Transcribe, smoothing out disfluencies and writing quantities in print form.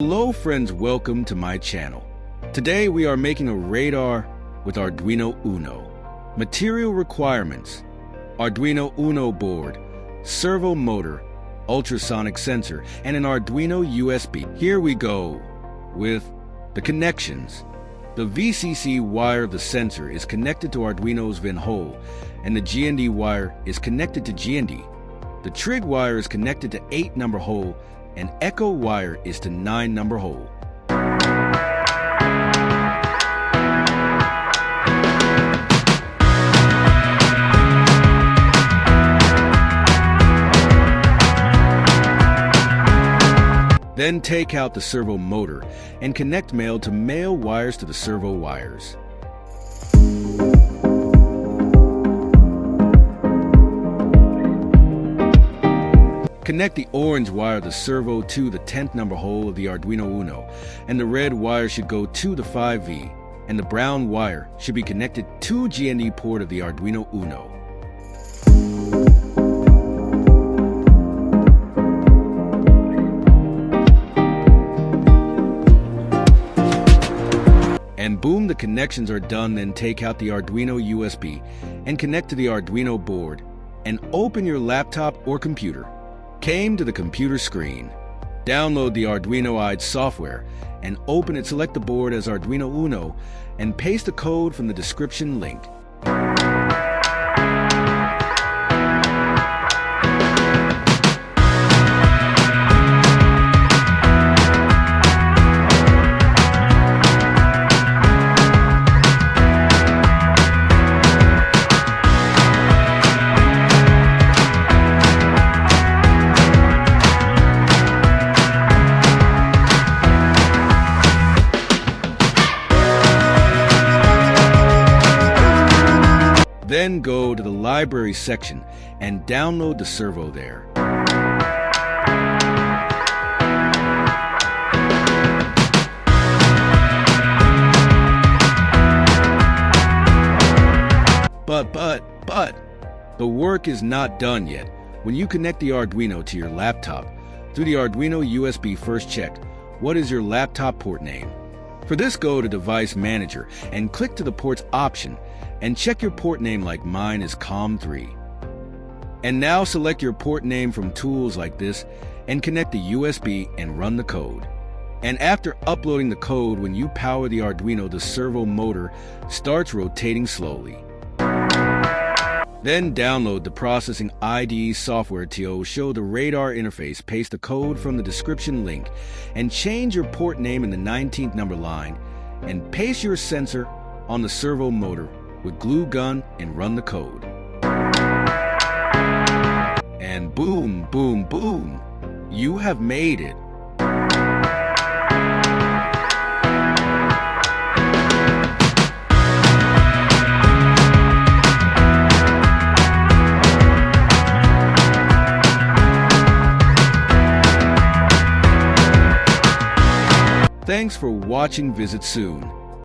Hello friends, welcome to my channel. Today we are making a radar with Arduino Uno. Material requirements: Arduino Uno board, servo motor, ultrasonic sensor, and an Arduino USB. Here we go with the connections. The VCC wire of the sensor is connected to Arduino's VIN hole, and the GND wire is connected to GND. The trig wire is connected to 8-number hole, and echo wire is to 9-number hole. Then take out the servo motor and connect male to male wires to the servo wires. Connect the orange wire of the servo to the 10th-number hole of the Arduino Uno, and the red wire should go to the 5V, and the brown wire should be connected to GND port of the Arduino Uno. And boom, the connections are done. Then take out the Arduino USB and connect to the Arduino board and open your laptop or computer. Came to the computer screen. Download the Arduino IDE software and open it. Select the board as Arduino Uno and paste the code from the description link. Then go to the library section and download the servo there. But, the work is not done yet. When you connect the Arduino to your laptop through the Arduino USB, first check what is your laptop port name. For this, go to Device Manager and click to the ports option and check your port name, like mine is COM3. And now select your port name from tools like this and connect the USB and run the code. And after uploading the code, when you power the Arduino, the servo motor starts rotating slowly. Then download the Processing IDE software to show the radar interface. Paste the code from the description link and change your port name in the 19th number line and paste your sensor on the servo motor with glue gun and run the code. And boom, boom, boom, you have made it. Thanks for watching. Visit soon.